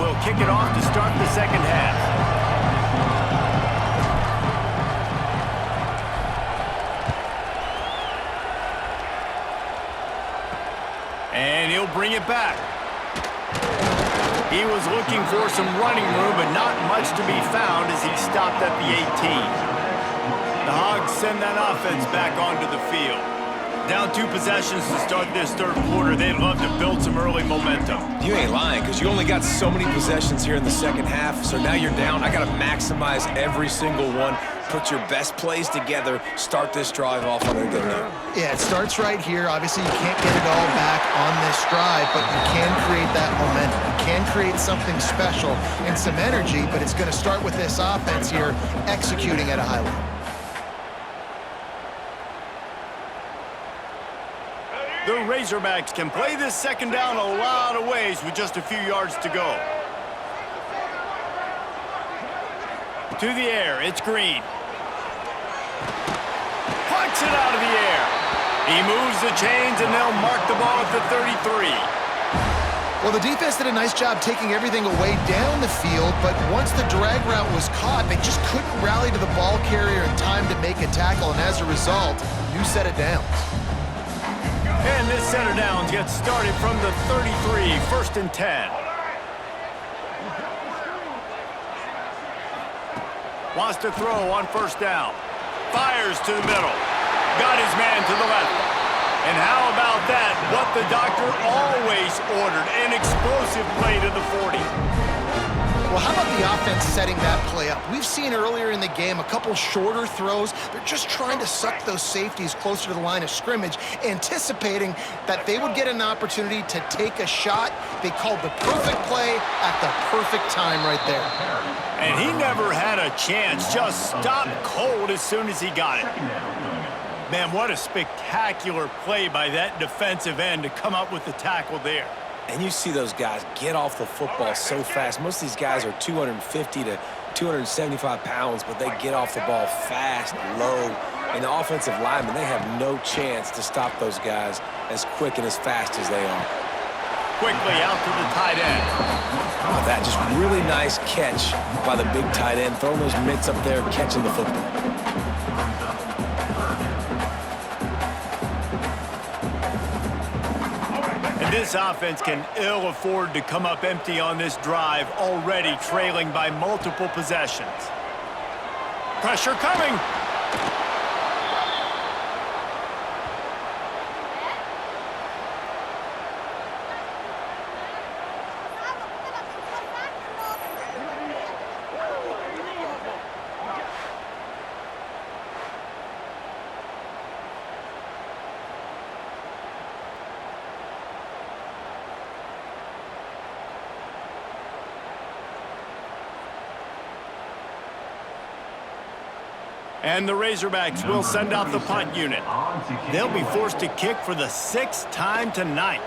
will kick it off to start the second half. And he'll bring it back. He was looking for some running room, but not much to be found as he stopped at the 18. The Hogs send that offense back onto the field. Down 2 possessions to start this third quarter. They'd love to build some early momentum. You ain't lying, because you only got so many possessions here in the second half, so now you're down. I got to maximize every single one. Put your best plays together. Start this drive off on a good note. Yeah, it starts right here. Obviously, you can't get it all back on this drive, but you can create that momentum. You can create something special and some energy, but it's going to start with this offense here executing at a high level. The Razorbacks can play this second down a lot of ways with just a few yards to go. To the air, it's Green. Plucks it out of the air. He moves the chains, and they'll mark the ball at the 33. Well, the defense did a nice job taking everything away down the field, but once the drag route was caught, they just couldn't rally to the ball carrier in time to make a tackle, and as a result, new set of downs. And this set of downs gets started from the 33, 1st and 10. Wants to throw on 1st down. Fires to the middle. Got his man to the left. And how about that? What the doctor always ordered, an explosive play to the 40. Well, how about the offense setting that play up? We've seen earlier in the game a couple shorter throws. They're just trying to suck those safeties closer to the line of scrimmage, anticipating that they would get an opportunity to take a shot. They called the perfect play at the perfect time right there. And he never had a chance, just stopped cold as soon as he got it. Man, what a spectacular play by that defensive end to come up with the tackle there. And you see those guys get off the football so fast. Most of these guys are 250 to 275 pounds, but they get off the ball fast, low. And the offensive linemen, they have no chance to stop those guys as quick and as fast as they are. Quickly out to the tight end. How about that? Just really nice catch by the big tight end, throwing those mitts up there, catching the football. This offense can ill afford to come up empty on this drive, already trailing by multiple possessions. Pressure coming. And the Razorbacks will send out the punt unit. They'll be forced to kick for the 6th time tonight.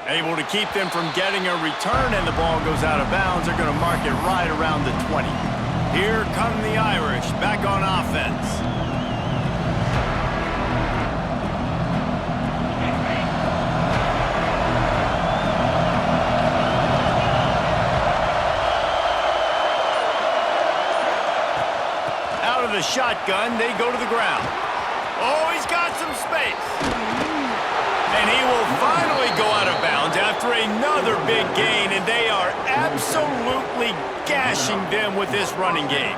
Able to keep them from getting a return, and the ball goes out of bounds. They're going to mark it right around the 20. Here come the Irish back on offense. The shotgun, they go to the ground. Oh, he's got some space. And he will finally go out of bounds after another big gain, and they are absolutely gashing them with this running game.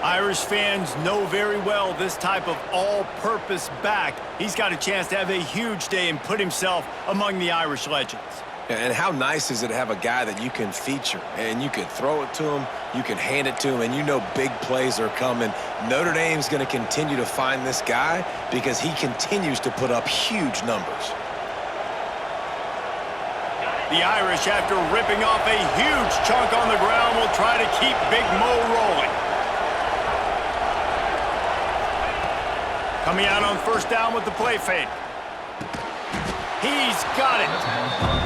Irish fans know very well this type of all-purpose back. He's got a chance to have a huge day and put himself among the Irish legends. And how nice is it to have a guy that you can feature, and you can throw it to him, you can hand it to him, and you know big plays are coming. Notre Dame's going to continue to find this guy because he continues to put up huge numbers. The Irish, after ripping off a huge chunk on the ground, will try to keep Big Mo rolling. Coming out on 1st down with the play fake. He's got it.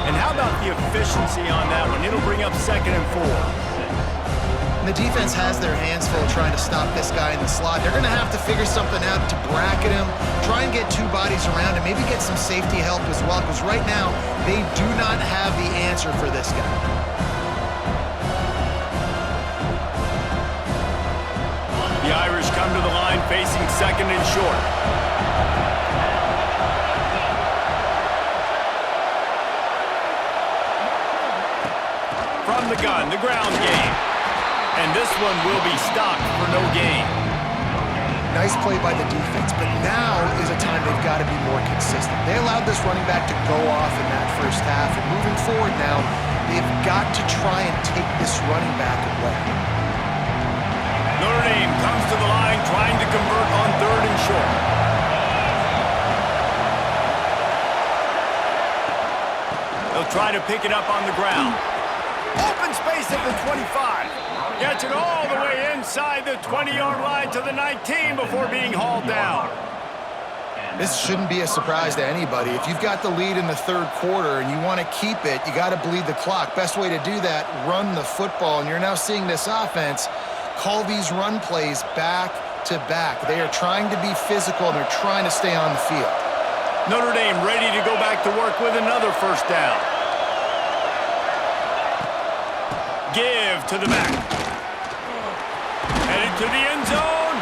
And how about the efficiency on that one? It'll bring up 2nd and 4. And the defense has their hands full trying to stop this guy in the slot. They're going to have to figure something out to bracket him, try and get two bodies around him, maybe get some safety help as well, because right now they do not have the answer for this guy. The Irish come to the line facing second and short. From the gun, the ground game. And this one will be stopped for no gain. Nice play by the defense, but now is a time they've got to be more consistent. They allowed this running back to go off in that first half, and moving forward now, they've got to try and take this running back away. Notre Dame comes to the line trying to convert on third and short. They'll try to pick it up on the ground. Open space at the 25. Gets it all the way inside the 20-yard line to the 19 before being hauled down. This shouldn't be a surprise to anybody. If you've got the lead in the third quarter and you want to keep it, you got to bleed the clock. Best way to do that, run the football. And you're now seeing this offense call these run plays back to back. They are trying to be physical, and they're trying to stay on the field. Notre Dame ready to go back to work with another first down. Give to the back. Headed to the end zone.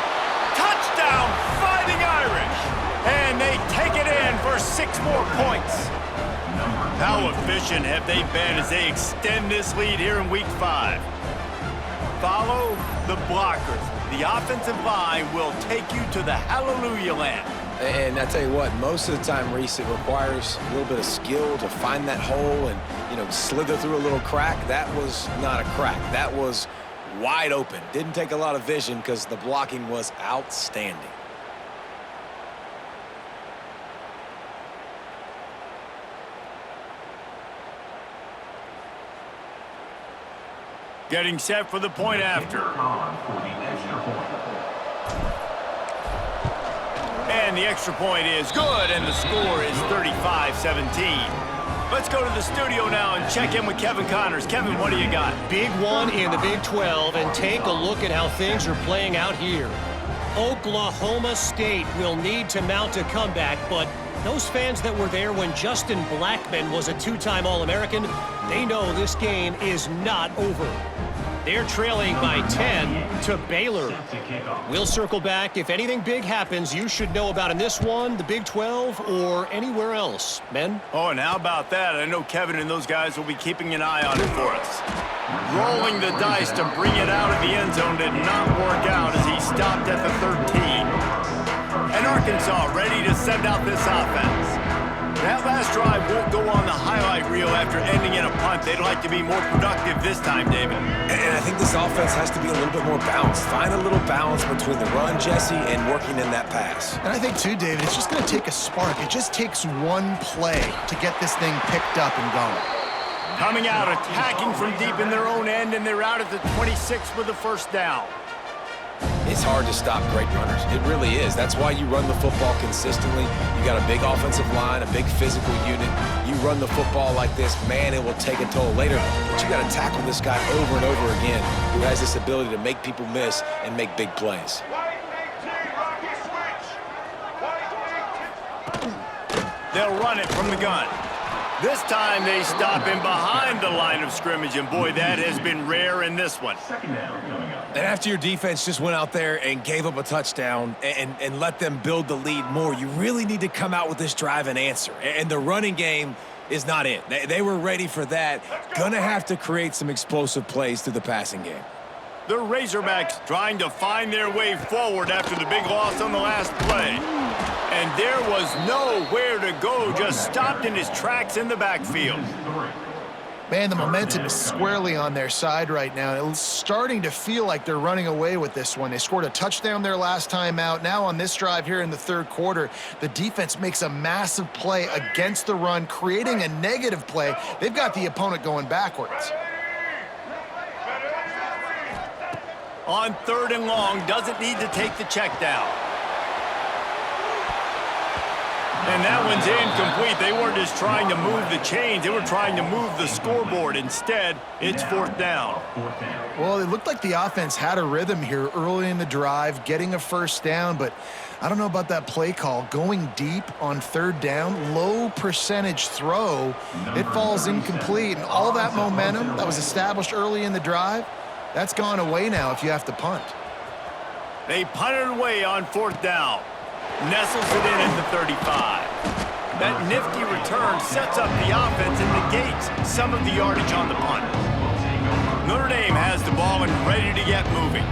Touchdown, Fighting Irish. And they take it in for 6 more points. How efficient have they been as they extend this lead here in Week 5? Follow the blockers. The offensive line will take you to the hallelujah land. And I tell you what, most of the time, Reese, it requires a little bit of skill to find that hole and, slither through a little crack. That was not a crack. That was wide open. Didn't take a lot of vision because the blocking was outstanding. Getting set for the point after. And the extra point is good, and the score is 35-17. Let's go to the studio now and check in with Kevin Connors. Kevin, what do you got? Big one in the Big 12, and take a look at how things are playing out here. Oklahoma State will need to mount a comeback, but those fans that were there when Justin Blackmon was a 2-time All-American, they know this game is not over. They're trailing by 10 to Baylor. We'll circle back. If anything big happens, you should know about in this one, the Big 12, or anywhere else. Men? Oh, and how about that? I know Kevin and those guys will be keeping an eye on it for us. Rolling the dice to bring it out of the end zone did not work out as he stopped at the 13. And Arkansas ready to send out this offense. That last drive won't go on the highlight reel after ending in a punt. They'd like to be more productive this time, David. And I think this offense has to be a little bit more balanced. Find a little balance between the run, Jesse, and working in that pass. And I think, too, David, it's just going to take a spark. It just takes one play to get this thing picked up and going. Coming out, attacking from deep in their own end, and they're out at the 26 with the first down. It's hard to stop great runners. It really is. That's why you run the football consistently. You got a big offensive line, a big physical unit. You run the football like this, man, it will take a toll later. But you got to tackle this guy over and over again who has this ability to make people miss and make big plays. They'll run it from the gun. This time they stop him behind the line of scrimmage, and boy, that has been rare in this one. And after your defense just went out there and gave up a touchdown and let them build the lead more, you really need to come out with this drive and answer. And the running game is not it. They were ready for that. Gonna have to create some explosive plays through the passing game. The Razorbacks trying to find their way forward after the big loss on the last play. And there was nowhere to go, just stopped in his tracks in the backfield. Man, the momentum is squarely on their side right now. It's starting to feel like they're running away with this one. They scored a touchdown their last time out. Now on this drive here in the third quarter, the defense makes a massive play against the run, creating a negative play. They've got the opponent going backwards. On third and long, doesn't need to take the check down. And that one's incomplete. They weren't just trying to move the chains. They were trying to move the scoreboard. Instead, it's fourth down. Well, it looked like the offense had a rhythm here early in the drive, getting a first down, but I don't know about that play call. Going deep on third down, low percentage throw, it falls incomplete. And all that momentum that was established early in the drive, that's gone away now if you have to punt. They punted away on fourth down. Nestles it in at the 35. That nifty return sets up the offense and negates some of the yardage on the punt. Notre Dame has the ball and ready to get moving.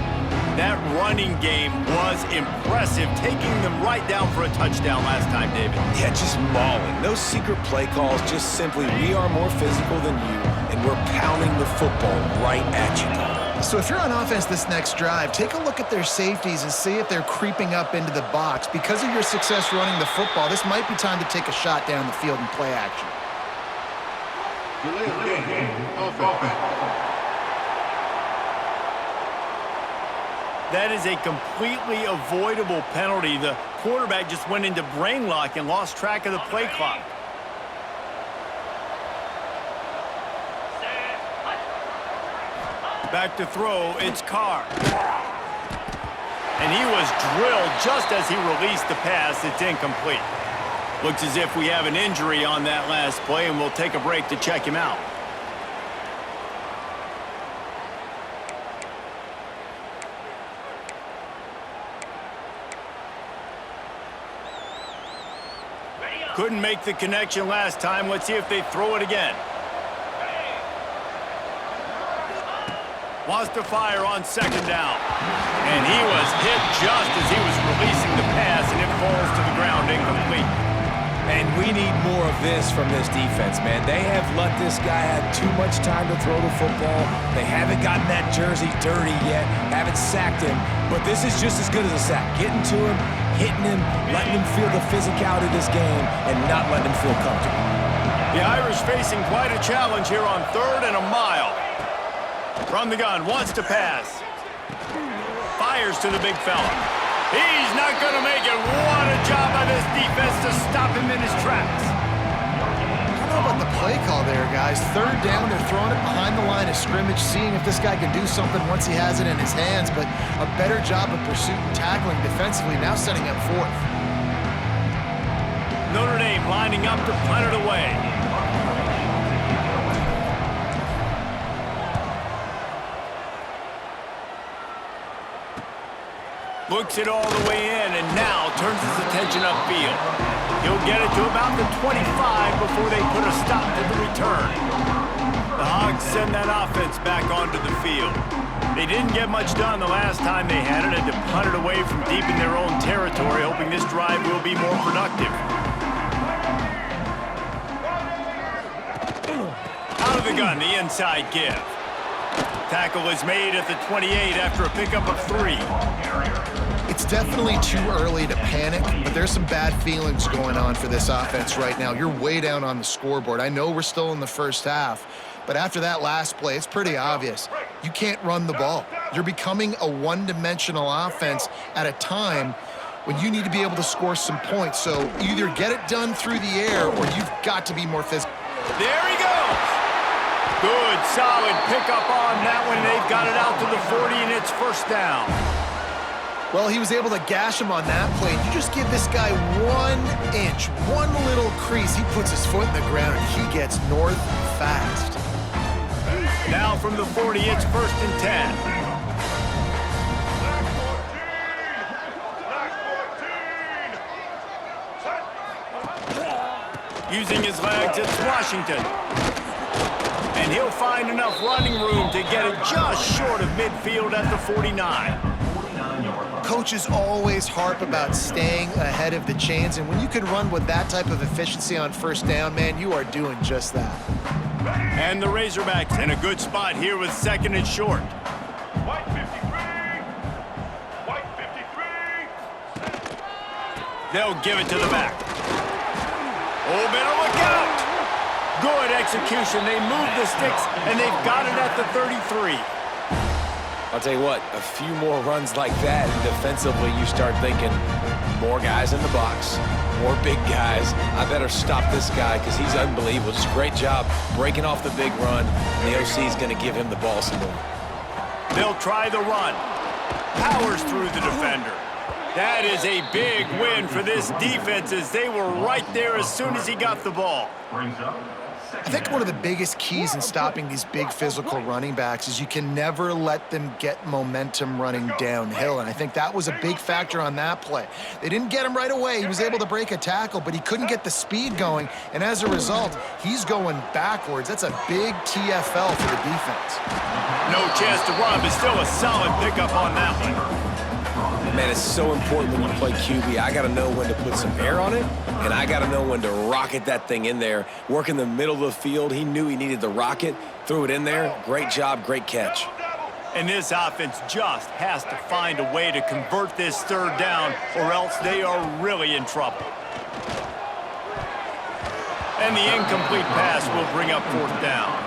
That running game was impressive, taking them right down for a touchdown last time, David. Yeah, just mauling. No secret play calls, just simply we are more physical than you, and we're pounding the football right at you, Paul. So if you're on offense this next drive, take a look at their safeties and see if they're creeping up into the box. Because of your success running the football, this might be time to take a shot down the field and play action. That is a completely avoidable penalty. The quarterback just went into brain lock and lost track of the play clock. Back to throw, it's Carr. And he was drilled just as he released the pass. It's incomplete. Looks as if we have an injury on that last play, and we'll take a break to check him out. Couldn't make the connection last time. Let's see if they throw it again. Wants to fire on second down. And he was hit just as he was releasing the pass, and it falls to the ground incomplete. And we need more of this from this defense, man. They have let this guy have too much time to throw the football. They haven't gotten that jersey dirty yet, haven't sacked him. But this is just as good as a sack. Getting to him, hitting him, letting him feel the physicality of this game, and not letting him feel comfortable. The Irish facing quite a challenge here on 3rd and a mile. From the gun, wants to pass. Fires to the big fella. He's not going to make it. What a job by this defense to stop him in his tracks. I don't know about the play call there, guys. 3rd down, they're throwing it behind the line of scrimmage, seeing if this guy can do something once he has it in his hands, but a better job of pursuit and tackling defensively, now setting up 4th. Notre Dame lining up to punt it away. Looks it all the way in, and now turns his attention upfield. He'll get it to about the 25 before they put a stop to the return. The Hogs send that offense back onto the field. They didn't get much done the last time they had it, and to punt it away from deep in their own territory, hoping this drive will be more productive. Out of the gun, the inside give. Tackle is made at the 28 after a pickup of 3. It's definitely too early to panic, but there's some bad feelings going on for this offense right now. You're way down on the scoreboard. I know we're still in the first half, but after that last play, it's pretty obvious. You can't run the ball. You're becoming a one-dimensional offense at a time when you need to be able to score some points. So either get it done through the air or you've got to be more physical. There he goes. Good, solid pickup on that one. They've got it out to the 40, and it's first down. Well, he was able to gash him on that play. You just give this guy 1 inch, one little crease. He puts his foot in the ground, and he gets north fast. Now from the 40, it's 1st and 10. Using his legs, it's Washington. And he'll find enough running room to get it just short of midfield at the 49. Coaches always harp about staying ahead of the chains, and when you can run with that type of efficiency on first down, man, you are doing just that. And the Razorbacks in a good spot here with 2nd and short. White 53. White 53. They'll give it to the back. Oh, better look out! Good execution. They move the sticks, and they've got it at the 33. I'll tell you what, a few more runs like that, and defensively you start thinking, more guys in the box, more big guys. I better stop this guy because he's unbelievable. Just a great job breaking off the big run. And the OC is going to give him the ball some more. They'll try the run. Powers through the defender. That is a big win for this defense as they were right there as soon as he got the ball. I think one of the biggest keys in stopping these big physical running backs is you can never let them get momentum running downhill, and I think that was a big factor on that play. They didn't get him right away. He was able to break a tackle, but he couldn't get the speed going, and as a result, he's going backwards. That's a big TFL for the defense. No chance to run, but still a solid pickup on that one. Man, it's so important when you play QB. I got to know when to put some air on it, and I got to know when to rocket that thing in there. Work in the middle of the field. He knew he needed the rocket, threw it in there. Great job, great catch. And this offense just has to find a way to convert this third down, or else they are really in trouble. And the incomplete pass will bring up fourth down.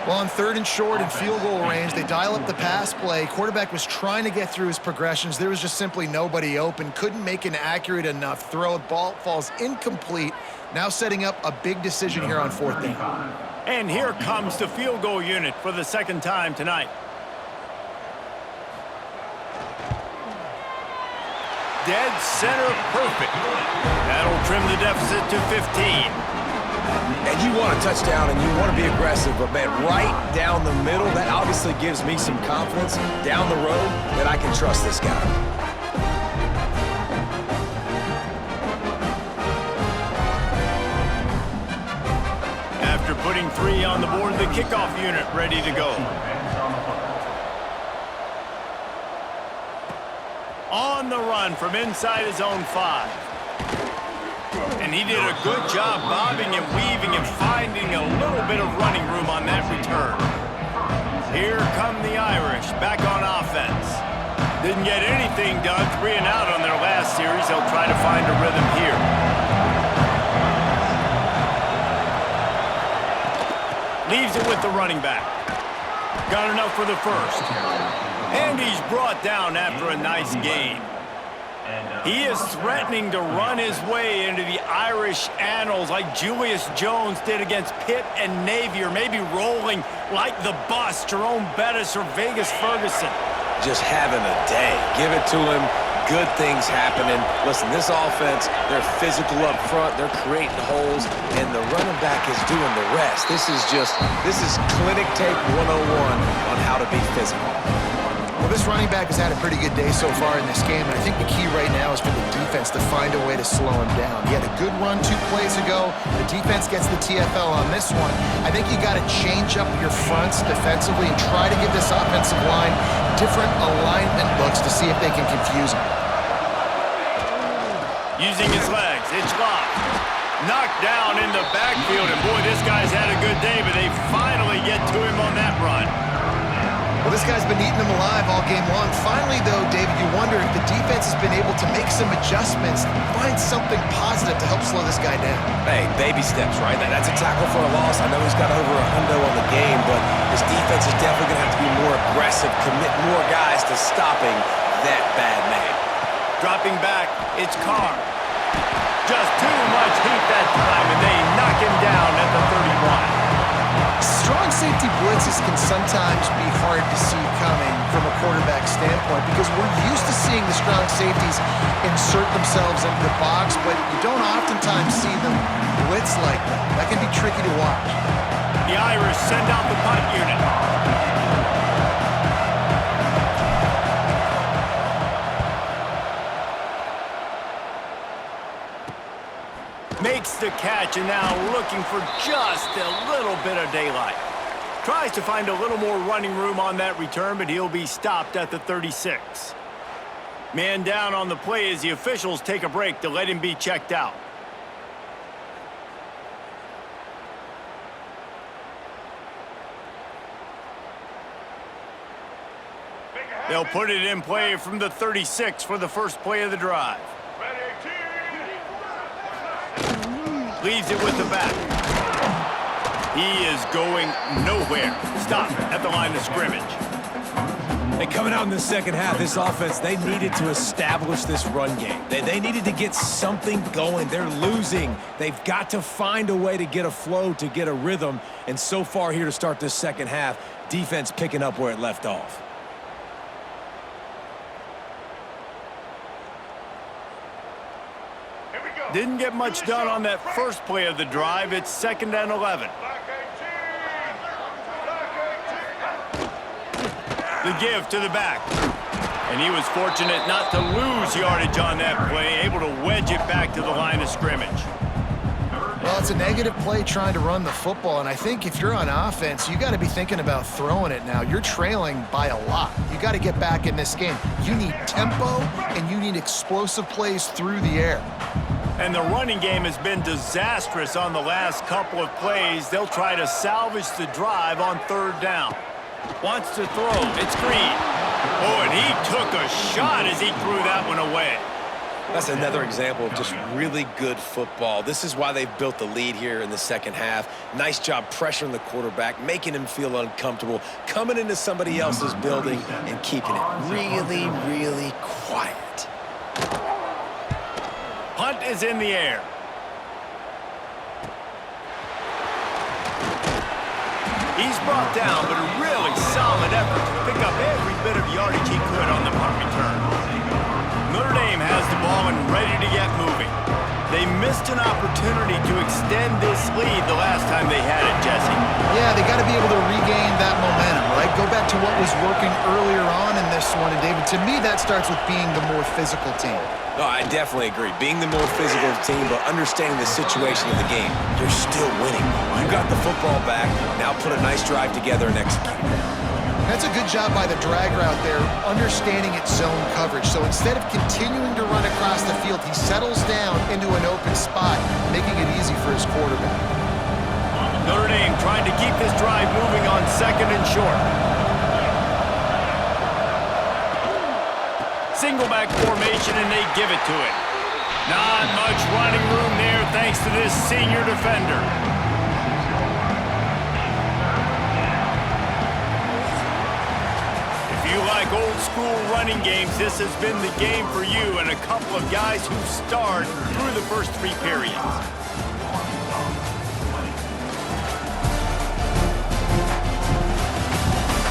Well, on 3rd and short and field goal range, they dial up the pass play. Quarterback was trying to get through his progressions. There was just simply nobody open. Couldn't make an accurate enough throw. Ball falls incomplete. Now setting up a big decision here on 4th down. And here comes the field goal unit for the second time tonight. Dead center perfect. That'll trim the deficit to 15. And you want a touchdown and you want to be aggressive, but man, right down the middle, that obviously gives me some confidence down the road that I can trust this guy. After putting 3 on the board, the kickoff unit ready to go. On the run from inside his own 5. And he did a good job bobbing and weaving and finding a little bit of running room on that return. Here come the Irish back on offense. Didn't get anything done, 3 and out on their last series. They'll try to find a rhythm here. Leaves it with the running back. Got enough for the first. And he's brought down after a nice gain. He is threatening to run his way into the Irish annals like Julius Jones did against Pitt and Navy, or maybe rolling like the bus, Jerome Bettis or Vegas Ferguson. Just having a day. Give it to him. Good things happening. Listen, this offense, they're physical up front. They're creating holes, and the running back is doing the rest. This is clinic tape 101 on how to be physical. Well, this running back has had a pretty good day so far in this game, and I think the key right now is for the defense to find a way to slow him down. He had a good run 2 plays ago. The defense gets the TFL on this one. I think you got to change up your fronts defensively and try to give this offensive line different alignment looks to see if they can confuse him. Using his legs, it's locked. Knocked down in the backfield, and boy, this guy's had a good day, but they finally get to him on that run. Well, this guy's been eating them alive all game long. Finally, though, David, you wonder if the defense has been able to make some adjustments, find something positive to help slow this guy down. Hey, baby steps, right? That's a tackle for a loss. I know he's got over $100 on the game, but this defense is definitely going to have to be more aggressive, commit more guys to stopping that bad man. Dropping back, it's Carr. Just too much heat that time, and they knock him down at the 31. Strong safety blitzes can sometimes be hard to see coming from a quarterback standpoint because we're used to seeing the strong safeties insert themselves into the box, but you don't oftentimes see them blitz like that. That can be tricky to watch. The Irish send out the punt unit. Makes the catch, and now looking for just a little bit of daylight. Tries to find a little more running room on that return, but he'll be stopped at the 36. Man down on the play as the officials take a break to let him be checked out. They'll put it in play from the 36 for the first play of the drive. Leaves it with the back. He is going nowhere. Stop at the line of scrimmage. And coming out in the second half, this offense, they needed to establish this run game. They needed to get something going. They're losing. They've got to find a way to get a flow, to get a rhythm. And so far here to start this second half, defense picking up where it left off. Here we go. Didn't get much done on that first play of the drive. It's 2nd and 11. Black 18. Black 18. The give to the back. And he was fortunate not to lose yardage on that play, able to wedge it back to the line of scrimmage. Well, it's a negative play trying to run the football, and I think if you're on offense, you got to be thinking about throwing it now. You're trailing by a lot. You got to get back in this game. You need tempo, and you need explosive plays through the air. And the running game has been disastrous on the last couple of plays. They'll try to salvage the drive on 3rd down. Wants to throw. It's Green. Oh, and he took a shot as he threw that one away. That's another example of just really good football. This is why they've built the lead here in the second half. Nice job pressuring the quarterback, making him feel uncomfortable, coming into somebody else's building and keeping it really, really quiet. Punt is in the air. He's brought down, but a really solid effort to pick up every bit of yardage he could on the punt return. Notre Dame has the ball and ready to get moving. They missed an opportunity to extend this lead the last time they had it, Jesse. Yeah, they got to be able to regain that momentum, right? Go back to what was working earlier on in this one. And, David, to me, that starts with being the more physical team. No, I definitely agree. Being the more physical team, but understanding the situation of the game, you're still winning. You got the football back. Now put a nice drive together and execute. That's a good job by the drag route there, understanding its zone coverage. So instead of continuing to run across the field, he settles down into an open spot, making it easy for his quarterback. Notre Dame trying to keep this drive moving on 2nd and short. Single back formation, and they give it to him. Not much running room there thanks to this senior defender. If you like old school running games, this has been the game for you and a couple of guys who've starred through the first 3 periods.